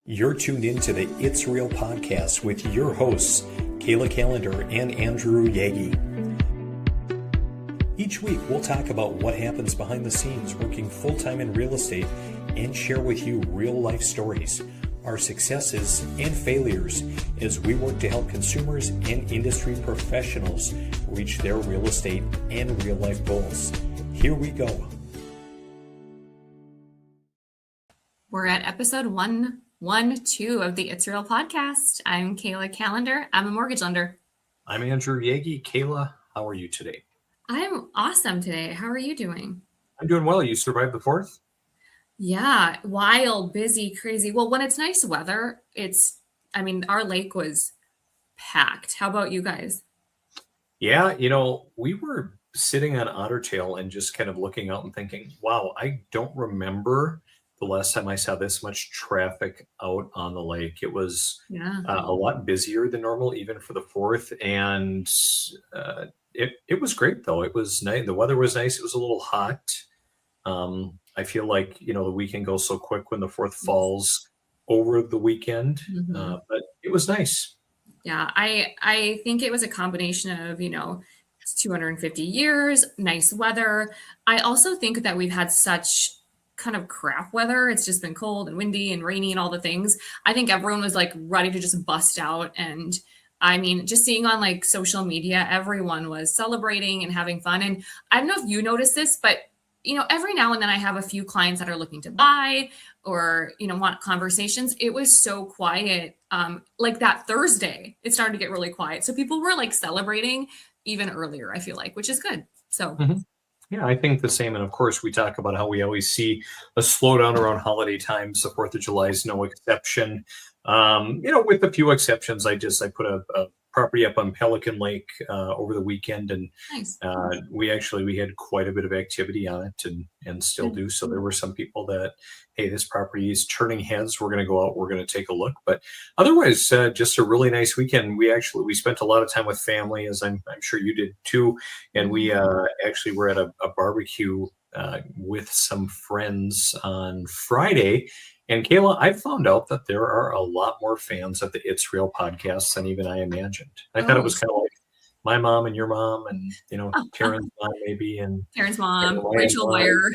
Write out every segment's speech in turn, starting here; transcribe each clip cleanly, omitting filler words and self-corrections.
You're tuned into the It's Real podcast with your hosts, Kayla and Andrew Yagi. Each week, we'll talk about what happens behind the scenes working full-time in real estate and share with you real-life stories, our successes and failures as we work to help consumers and industry professionals reach their real estate and real-life goals. Here we go. We're at episode 112 of the It's Real podcast. I'm Kayla Calendar. I'm a mortgage lender. I'm Andrew Yagi. Kayla, how are you today? I'm awesome today. How are you doing? I'm doing well. You survived the 4th? Yeah, wild, busy, crazy. Well, when it's nice weather, our lake was packed. How about you guys? Yeah, we were sitting on Otter Tail and just kind of looking out and thinking, wow, I don't remember the last time I saw this much traffic out on the lake. It was a lot busier than normal, even for the 4th. And it was great, though. It was nice. The weather was nice. It was a little hot. I feel like, the weekend goes so quick when the 4th falls over the weekend. But it was nice. Yeah, I think it was a combination of, it's 250 years, nice weather. I also think that we've had such kind of crap weather. It's just been cold and windy and rainy and all the things. I think everyone was like ready to just bust out. And I mean, just seeing on like social media, everyone was celebrating and having fun. And I don't know if you noticed this, but every now and then I have a few clients that are looking to buy or, want conversations. It was so quiet. Like that Thursday, it started to get really quiet. So people were like celebrating even earlier, I feel like, which is good. So Yeah, I think the same. And of course, we talk about how we always see a slowdown around holiday times. The 4th of July is no exception. With a few exceptions, I put a property up on Pelican Lake over the weekend, and nice. We had quite a bit of activity on it and still do. So there were some people that, hey, this property is turning heads. We're going to go out. We're going to take a look. But otherwise, just a really nice weekend. We spent a lot of time with family, as I'm sure you did too. And we actually were at a barbecue with some friends on Friday. And Kayla, I found out that there are a lot more fans of the It's Real podcast than even I imagined. I thought it was kind of like my mom and your mom and, Taryn's mom maybe. And Taryn's mom, Rachel Meyer.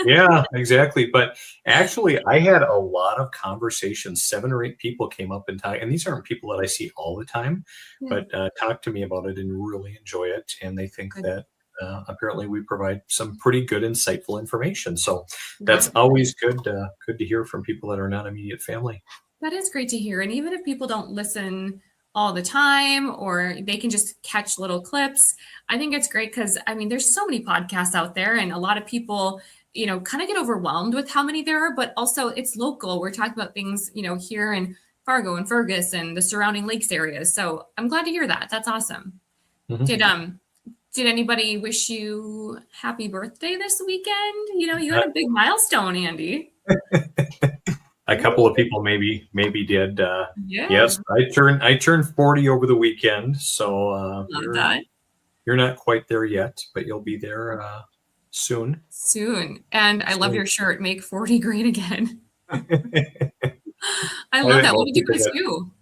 Yeah, exactly. But actually, I had a lot of conversations. 7 or 8 people came up and talked. And these aren't people that I see all the time, but talk to me about it and really enjoy it. And they think that apparently we provide some pretty good, insightful information. So that's always good to hear from people that are not immediate family. That is great to hear. And even if people don't listen all the time or they can just catch little clips, I think it's great because, there's so many podcasts out there and a lot of people, kind of get overwhelmed with how many there are, but also it's local. We're talking about things, here in Fargo and Fergus and the surrounding lakes areas. So I'm glad to hear that. That's awesome. Did anybody wish you happy birthday this weekend? You had a big milestone, Andy. A couple of people maybe did. Yes, I turned 40 over the weekend. So you're not quite there yet, but you'll be there soon. Soon. And I love your shirt, Make 40 Great Again. I love that. What did you guys do?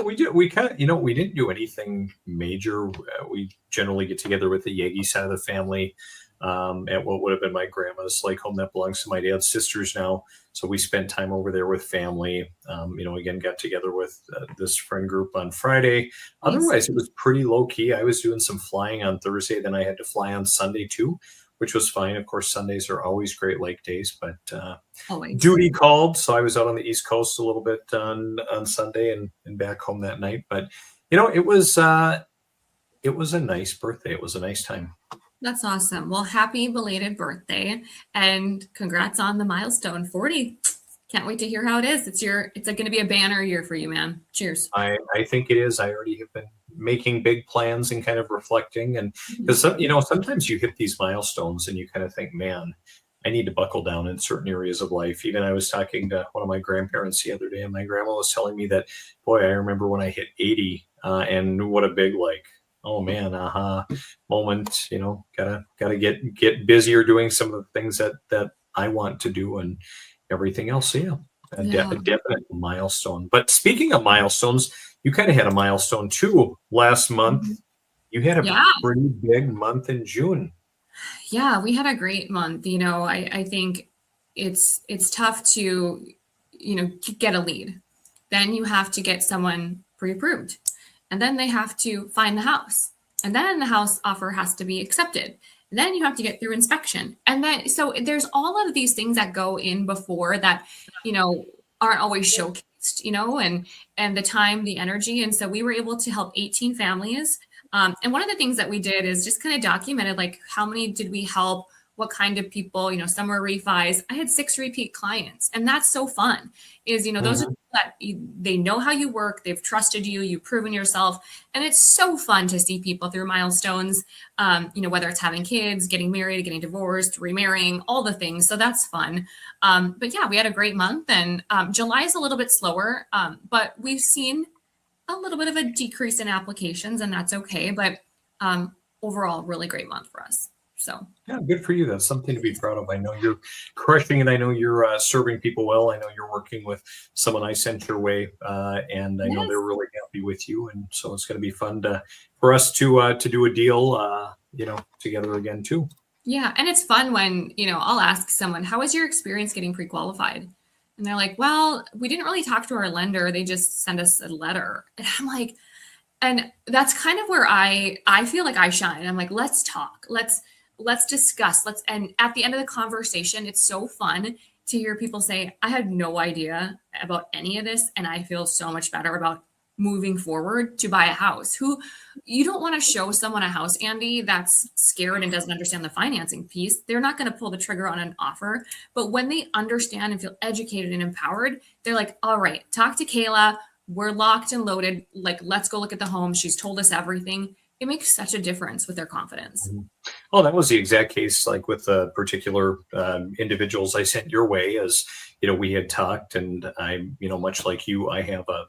We do. We kind of, we didn't do anything major. We generally get together with the Yagi side of the family at what would have been my grandma's lake home that belongs to my dad's sisters now. So we spent time over there with family. Again, got together with this friend group on Friday. Otherwise, it was pretty low key. I was doing some flying on Thursday. Then I had to fly on Sunday too, which was fine. Of course, Sundays are always great lake days, but duty called. So I was out on the East Coast a little bit on Sunday and back home that night. But, it was a nice birthday. It was a nice time. That's awesome. Well, happy belated birthday and congrats on the milestone 40. Can't wait to hear how it is. It's going to be a banner year for you, man. Cheers. I think it is. I already have been making big plans and kind of reflecting. And because, sometimes you hit these milestones and you kind of think, man, I need to buckle down in certain areas of life. Even I was talking to one of my grandparents the other day, and my grandma was telling me that, boy, I remember when I hit 80 and what a big, oh man, moment, gotta get busier doing some of the things that I want to do and everything else. So yeah, Yeah. a definite milestone. But speaking of milestones, you kind of had a milestone too last month. Mhm. You had a Yeah. pretty big month in June. Yeah, we had a great month. I think it's tough to, get a lead. Then you have to get someone pre-approved. And then they have to find the house. And then the house offer has to be accepted. And then you have to get through inspection. And then so there's all of these things that go in before that, you know, aren't always showcased, and the time, the energy. And so we were able to help 18 families, and one of the things that we did is just kind of documented like how many did we help, what kind of people, some were refis. I had 6 repeat clients, and that's so fun. Those are Mhm. people that they know how you work, they've trusted you, you've proven yourself, and it's so fun to see people through milestones. Whether it's having kids, getting married, getting divorced, remarrying, all the things. So that's fun. But yeah, we had a great month, and July is a little bit slower, but we've seen a little bit of a decrease in applications, and that's okay. But overall, really great month for us. So Yeah, good for you. That's something to be proud of. I know you're crushing it. I know you're serving people well. I know you're working with someone I sent your way, and I know they're yes, really happy with you. And so it's going to be fun for us to do a deal, together again too. yeah, and it's fun when I'll ask someone, "How was your experience getting pre-qualified?" And they're like, "Well, we didn't really talk to our lender. They just sent us a letter." And I'm like, and that's kind of where I feel like I shine. I'm like, let's talk. Let's discuss. And at the end of the conversation, it's so fun to hear people say, I had no idea about any of this, and I feel so much better about moving forward to buy a house. Who You don't want to show someone a house, Andy, that's scared and doesn't understand the financing piece. They're not going to pull the trigger on an offer. But when they understand and feel educated and empowered, they're like, all right, talk to Kayla. We're locked and loaded. Like, let's go look at the home. She's told us everything. It makes such a difference with their confidence. Mhm. Oh, that was the exact case, like with the particular individuals I sent your way. As we had talked, and I, much like you, I have a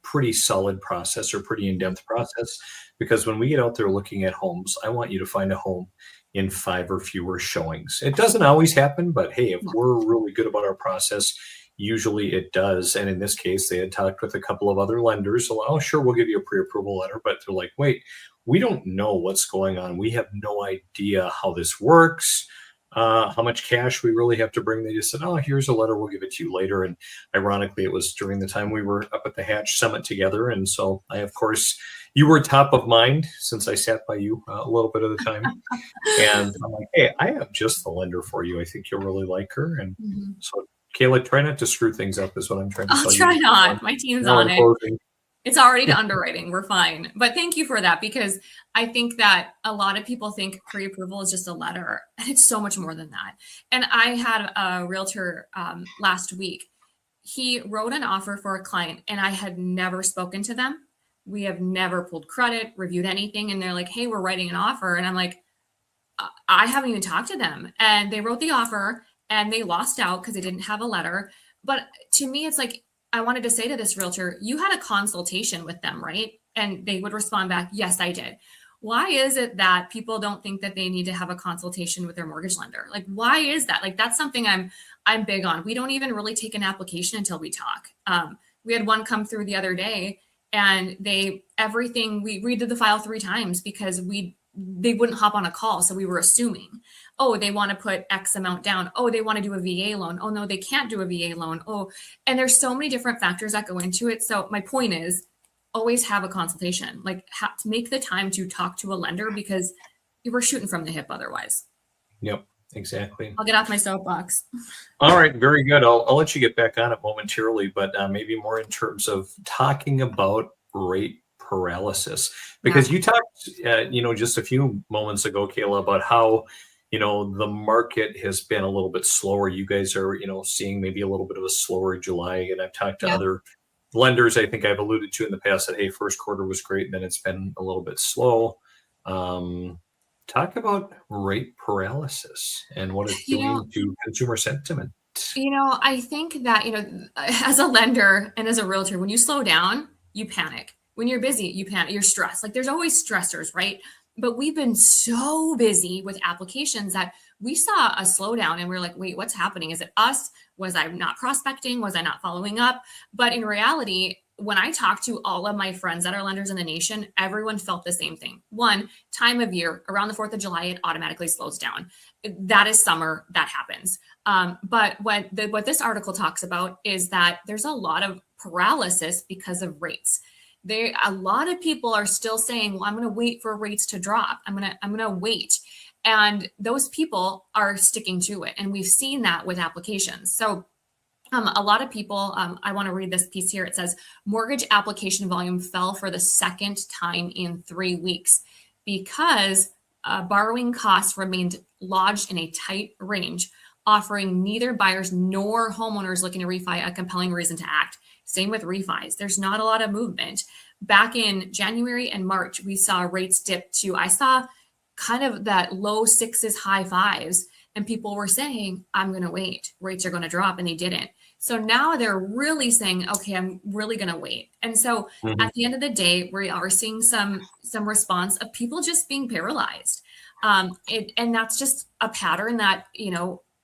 pretty solid process or pretty in-depth process, because when we get out there looking at homes, I want you to find a home in 5 or fewer showings. It doesn't always happen, but hey, if Yeah. we're really good about our process, usually it does. And in this case, they had talked with a couple of other lenders. So, oh, sure, we'll give you a pre-approval letter, but they're like, wait, we don't know what's going on. We have no idea how this works, how much cash we really have to bring. They just said, oh, here's a letter. We'll give it to you later. And ironically, it was during the time we were up at the Hatch Summit together. And so of course, you were top of mind since I sat by you a little bit of the time. And I'm like, hey, I have just the lender for you. I think you'll really like her. And Mhm. so, Kayla, try not to screw things up, is what I'm trying to I'll tell try you. not. My team's Now on in it. closing. It's already to underwriting. We're fine. But thank you for that, because I think that a lot of people think pre-approval is just a letter, and it's so much more than that. And I had a realtor last week. He wrote an offer for a client, and I had never spoken to them. We have never pulled credit, reviewed anything. And they're like, hey, we're writing an offer. And I'm like, I haven't even talked to them. And they wrote the offer, and they lost out because they didn't have a letter. But to me, it's like, I wanted to say to this realtor, you had a consultation with them, right? And they would respond back, yes, I did. Why is it that people don't think that they need to have a consultation with their mortgage lender? Like, why is that? Like, that's something I'm big on. We don't even really take an application until we talk. We had one come through the other day, and we redid the file 3 times because they wouldn't hop on a call. So we were assuming, oh, they want to put X amount down. Oh, they want to do a VA loan. Oh, no, they can't do a VA loan. Oh, and there's so many different factors that go into it. So my point is, always have a consultation. Like, make the time to talk to a lender, because you were shooting from the hip otherwise. Yep, exactly. I'll get off my soapbox. All right, very good. I'll let you get back on it momentarily, but maybe more in terms of talking about rate paralysis, because Yeah. you talked, just a few moments ago, Kayla, about how the market has been a little bit slower. You guys are seeing maybe a little bit of a slower July, and I've talked to Yeah. other lenders. I think I've alluded to in the past that hey, first quarter was great, and then it's been a little bit slow. Talk about rate paralysis and what it's You know, doing to consumer sentiment. I think that, as a lender and as a realtor, when you slow down, you panic. When you're busy, you panic, you're stressed. Like, there's always stressors, right? But we've been so busy with applications that we saw a slowdown and we're like, wait, what's happening? Is it us? Was I not prospecting? Was I not following up? But in reality, when I talk to all of my friends that are lenders in the nation, everyone felt the same thing. One, time of year, around the 4th of July, it automatically slows down. That is summer, that happens. But what this article talks about is that there's a lot of paralysis because of rates. A lot of people are still saying, well, I'm going to wait for rates to drop. I'm going to wait. And those people are sticking to it. And we've seen that with applications. So a lot of people, I want to read this piece here. It says mortgage application volume fell for the second time in 3 weeks because borrowing costs remained lodged in a tight range, offering neither buyers nor homeowners looking to refi a compelling reason to act. Same with refis. There's not a lot of movement. Back in January and March, we saw rates dip to, I saw kind of that low 6s, high 5s. And people were saying, I'm going to wait. Rates are going to drop. And they didn't. So now they're really saying, okay, I'm really going to wait. And so at the end of the day, we are seeing some response of people just being paralyzed. And that's just a pattern that,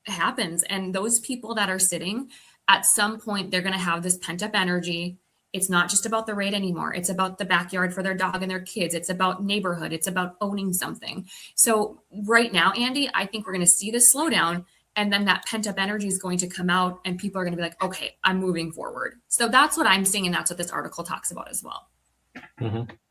happens. And those people that are sitting, at some point, they're going to have this pent up energy. It's not just about the rate anymore. It's about the backyard for their dog and their kids. It's about neighborhood. It's about owning something. So right now, Andy, I think we're going to see this slowdown, and then that pent up energy is going to come out and people are going to be like, okay, I'm moving forward. So that's what I'm seeing. And that's what this article talks about as well.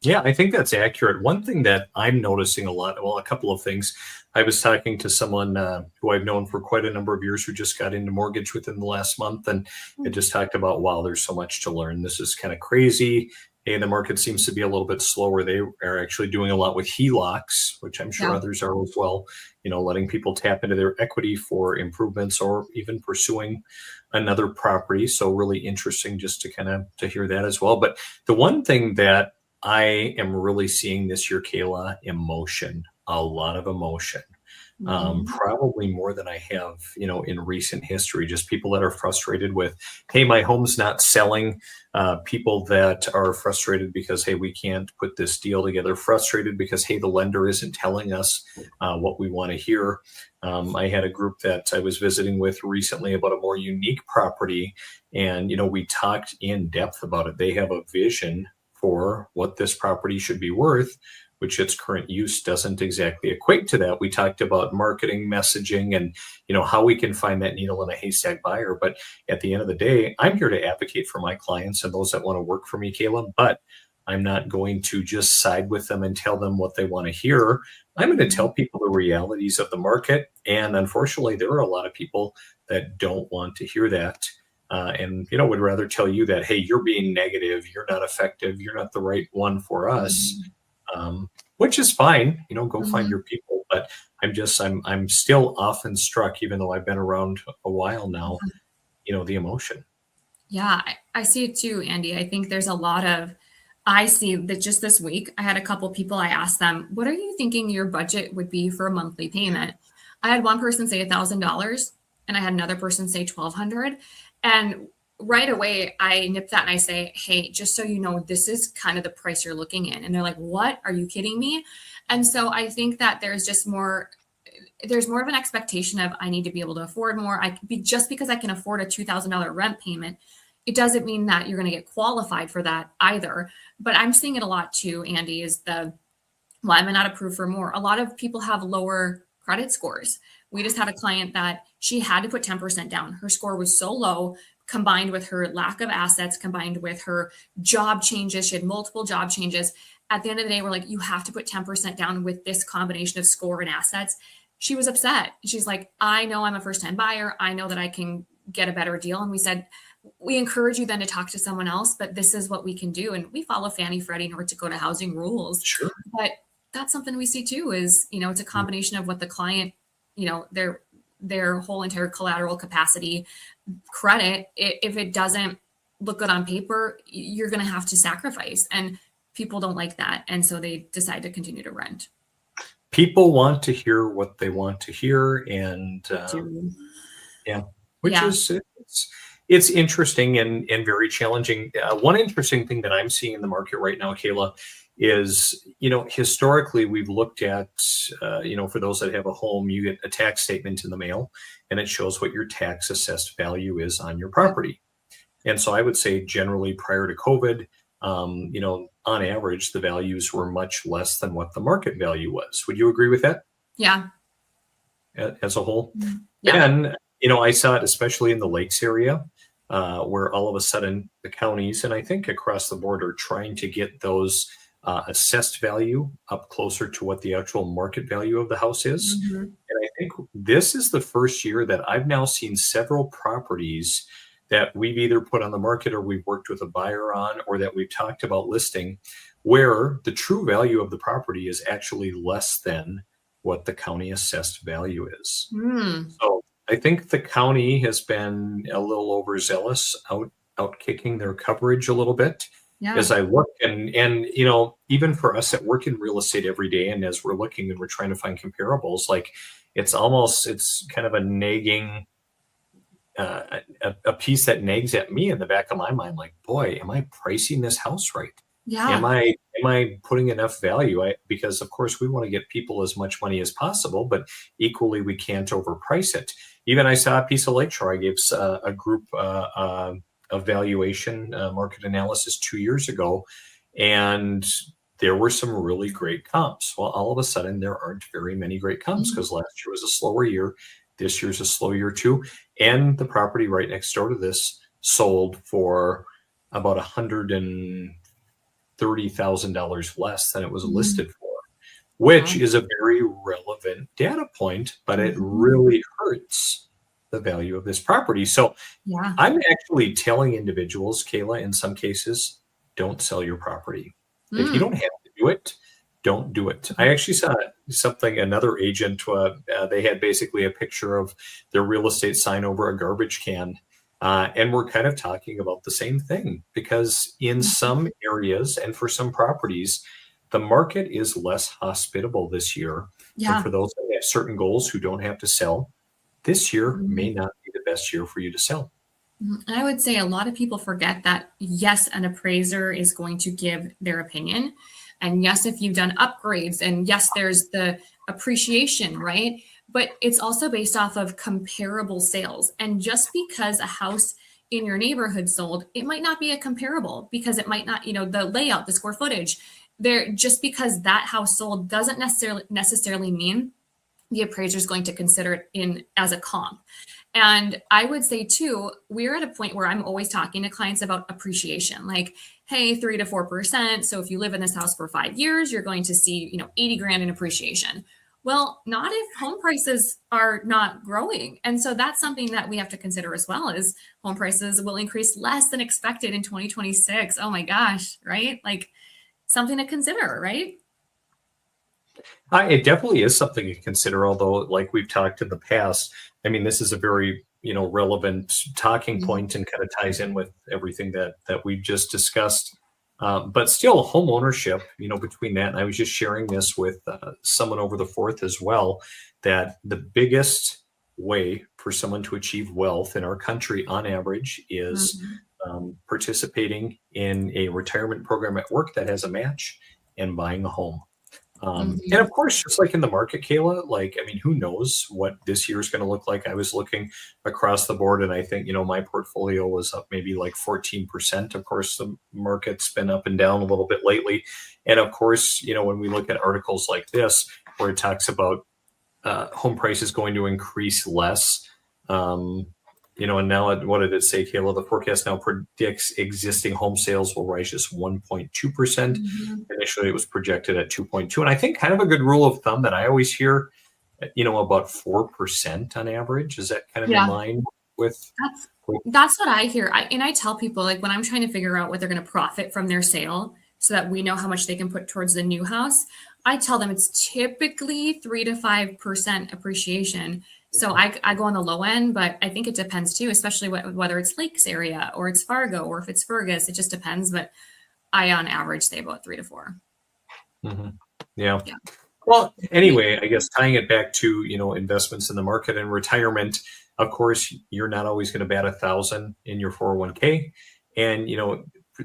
Yeah, I think that's accurate. One thing that I'm noticing a lot, well, a couple of things. I was talking to someone who I've known for quite a number of years who just got into mortgage within the last month. And it just talked about, wow, there's so much to learn. This is kind of crazy. Hey, the market seems to be a little bit slower. They are actually doing a lot with HELOCs, which I'm sure others are as well, letting people tap into their equity for improvements or even pursuing another property. So really interesting just to hear that as well. But the one thing that I am really seeing this year, Kayla, emotion, a lot of emotion. Probably more than I have, in recent history, just people that are frustrated with, hey, my home's not selling, people that are frustrated because, hey, we can't put this deal together, frustrated because, hey, the lender isn't telling us what we want to hear. I had a group that I was visiting with recently about a more unique property, and, we talked in depth about it. They have a vision for what this property should be worth, which its current use doesn't exactly equate to that. We talked about marketing, messaging, and how we can find that needle in a haystack buyer. But at the end of the day, I'm here to advocate for my clients and those that want to work for me, Kayla. But I'm not going to just side with them and tell them what they want to hear. I'm going to tell people the realities of the market. And unfortunately, there are a lot of people that don't want to hear that. And would rather tell you that, hey, you're being negative, you're not effective, you're not the right one for us. Which is fine, go find your people. But I'm still often struck, even though I've been around a while now, the emotion. Yeah, I see it too, Andy. I think there's I see that just this week, I had a couple people, I asked them, what are you thinking your budget would be for a monthly payment? I had one person say $1,000 and I had another person say $1,200. And right away, I nip that and I say, hey, just so you know, this is kind of the price you're looking in. And they're like, what? Are you kidding me? And so I think that there's more of an expectation of I need to be able to afford more. Just because I can afford a $2,000 rent payment, it doesn't mean that you're going to get qualified for that either. But I'm seeing it a lot too, Andy, is why am I not approved for more? A lot of people have lower credit scores. We just had a client that she had to put 10% down. Her score was so low, combined with her lack of assets, combined with her job changes. She had multiple job changes. At the end of the day, we're like, you have to put 10% down with this combination of score and assets. She was upset. She's like, I know I'm a first-time buyer. I know that I can get a better deal. And we said, we encourage you then to talk to someone else, but this is what we can do. And we follow Fannie, Freddie, North Dakota housing rules. Sure. But that's something we see too is, it's a combination of what the client, their whole entire collateral capacity credit. If it doesn't look good on paper, you're going to have to sacrifice, and people don't like that. And so they decide to continue to rent. People want to hear what they want to hear. And it's interesting and very challenging. One interesting thing that I'm seeing in the market right now, Kayla, is, historically we've looked at, for those that have a home, you get a tax statement in the mail and it shows what your tax assessed value is on your Yep. property. And so I would say generally prior to COVID, on average, the values were much less than what the market value was. Would you agree with that Yeah. as a whole? Yeah. And, I saw it especially in the lakes area, where all of a sudden the counties, and I think across the board, are trying to get those assessed value up closer to what the actual market value of the house is. Mhm. And I think this is the first year that I've now seen several properties that we've either put on the market or we've worked with a buyer on or that we've talked about listing, where the true value of the property is actually less than what the county assessed value is. Mm. So I think the county has been a little overzealous out kicking their coverage a little bit as Yeah. I look, and even for us that work in real estate every day, and as we're looking and we're trying to find comparables, like it's kind of a nagging a piece that nags at me in the back of my mind, like, boy, am I pricing this house right? Am Yeah. I putting enough value? Because of course we want to get people as much money as possible, but equally we can't overprice it. Even I saw a piece of Lakeshore. I gave a group a valuation market analysis 2 years ago, and there were some really great comps. Well, all of a sudden there aren't very many great comps Mhm. because last year was a slower year. This year's a slow year too. And the property right next door to this sold for about $130,000 less than it was Mhm. listed for, which Wow. is a very relevant data point, but it Mhm. really hurts the value of this property. So Yeah. I'm actually telling individuals, Kayla, in some cases, don't sell your property. If you Mm. don't have to do it, don't do it. I Mhm. actually saw something, another agent, they had basically a picture of their real estate sign over a garbage can. And we're kind of talking about the same thing because in Mhm. some areas and for some properties, the market is less hospitable this year. And Yeah. for those that have certain goals who don't have to sell, this year may Mhm. not be the best year for you to sell. Mhm. And I would say a lot of people forget that, yes, an appraiser is going to give their opinion. And yes, if you've done upgrades, and yes, there's the appreciation, right? But it's also based off of comparable sales. And just because a house in your neighborhood sold, it might not be a comparable because it might not, the layout, the square footage. There, just because that house sold doesn't necessarily mean the appraiser is going to consider it in as a comp. And I would say too, we're at a point where I'm always talking to clients about appreciation, like, hey, 3 to 4%. So if you live in this house for 5 years, you're going to see, 80 grand in appreciation. Well, not if home prices are not growing. And so that's something that we have to consider as well is home prices will increase less than expected in 2026. Oh my gosh, right? Like something to consider, right? It definitely is something to consider, although, like we've talked in the past, I mean, this is a very, relevant talking Mhm. point and kind of ties in with everything that we've just discussed. But still, home ownership, between that, and I was just sharing this with someone over the fourth as well, that the biggest way for someone to achieve wealth in our country on average is Mhm. participating in a retirement program at work that has a match and buying a home. And of Mhm. course, just like in the market, Kayla, like, I mean, who knows what this year is going to look like? I was looking across the board and I think, my portfolio was up maybe like 14%. Of course, the market's been up and down a little bit lately. And of course, when we look at articles like this, where it talks about home prices going to increase less, um, and now what did it say, Kayla? The forecast now predicts existing home sales will rise just 1.2%. Mhm. Initially, it was projected at 2.2. And I think kind of a good rule of thumb that I always hear, about 4% on average. Is that kind of in Yeah. line with, That's with that's what I hear. I tell people like when I'm trying to figure out what they're going to profit from their sale so that we know how much they can put towards the new house. I tell them it's typically 3 to 5% appreciation. So I go on the low end, but I think it depends too, especially whether it's Lakes area or it's Fargo or if it's Fergus. It just depends. But I on average say about 3 to 4. Mhm. Yeah. Yeah. Well, We, anyway, I guess tying it back to, investments in the market and retirement, of course, you're not always going to bat 1,000 in your 401k. And,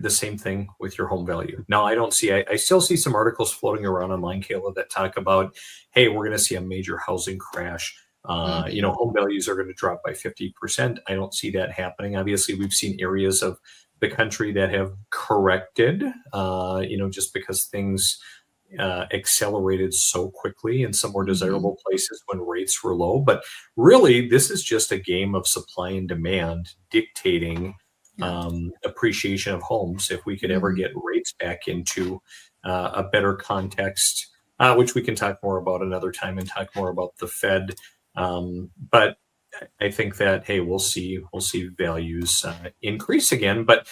the same thing with your home value. Now, I still see some articles floating around online, Kayla, that talk about, hey, we're going to see a major housing crash. Home values are going to drop by 50%. I don't see that happening. Obviously, we've seen areas of the country that have corrected, just because things accelerated so quickly in some more desirable places when rates were low. But really, this is just a game of supply and demand dictating appreciation of homes. If we could ever get rates back into a better context, which we can talk more about another time and talk more about the Fed. But I think that, hey, we'll see values increase again. But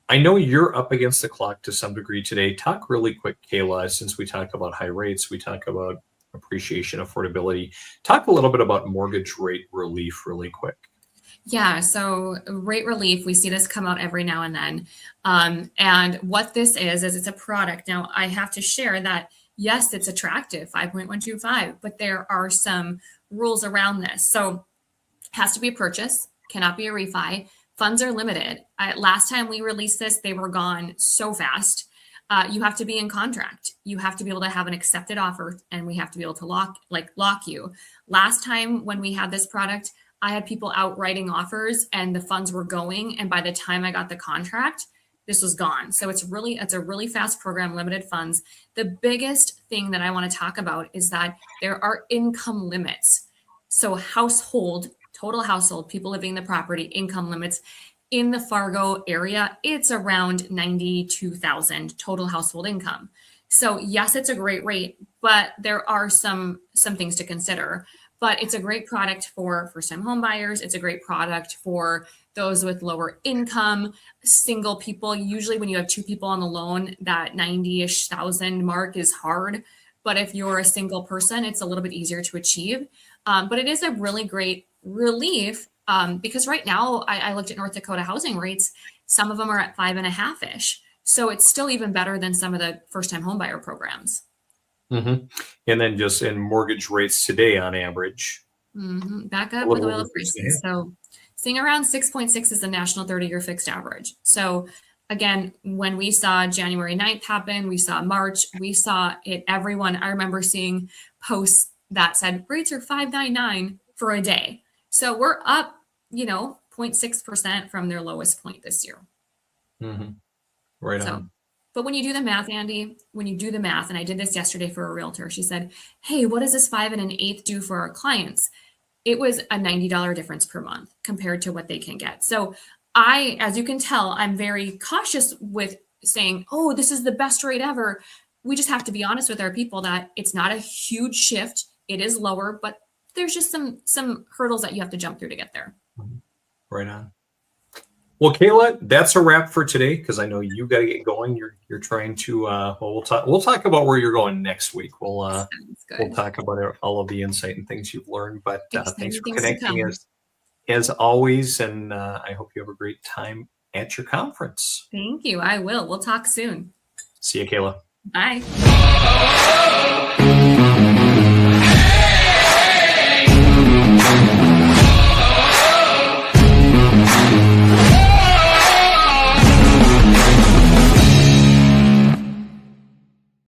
I know you're up against the clock to some degree today. Talk really quick, Kayla, since we talk about high rates, we talk about appreciation, affordability. Talk a little bit about mortgage rate relief really quick. Yeah, so rate relief, we see this come out every now and then. And what this is it's a product. Now, I have to share that, yes, it's attractive, 5.125, but there are some rules around this. So it has to be a purchase, cannot be a refi. Funds are limited. Last time we released this, they were gone so fast. You have to be in contract. You have to be able to have an accepted offer, and we have to be able to lock you. Last time when we had this product, I had people out writing offers and the funds were going. And by the time I got the contract, this was gone. So it's a really fast program, limited funds. The biggest thing that I want to talk about is that there are income limits. So total household, people living in the property, income limits in the Fargo area, it's around 92,000 total household income. So yes, it's a great rate, but there are some things to consider. But it's a great product for first-time home buyers. It's a great product for those with lower income, single people. Usually when you have two people on the loan, that 90-ish thousand mark is hard. But if you're a single person, it's a little bit easier to achieve. But it is a really great relief because right now I looked at North Dakota housing rates. Some of them are at 5.5-ish. So it's still even better than some of the first-time home buyer programs. And then just in mortgage rates today on average. Back up with oil prices. So seeing around 6.6 is the national 30-year fixed average. So again, when we saw January 9th happen, we saw March, we saw it, everyone. I remember seeing posts that said rates are 5.99 for a day. So we're up, 0.6% from their lowest point this year. Right on. But when you do the math, Andy, and I did this yesterday for a realtor, she said, hey, what does this 5 1/8 do for our clients? It was a $90 difference per month compared to what they can get. So as you can tell, I'm very cautious with saying, oh, this is the best rate ever. We just have to be honest with our people that it's not a huge shift. It is lower, but there's just some hurdles that you have to jump through to get there. Right on. Well, Kayla, that's a wrap for today because I know you got to get going. You're trying to. We'll talk about where you're going next week. We'll talk about all of the insight and things you've learned. But thanks for connecting as always, and I hope you have a great time at your conference. Thank you. I will. We'll talk soon. See you, Kayla. Bye.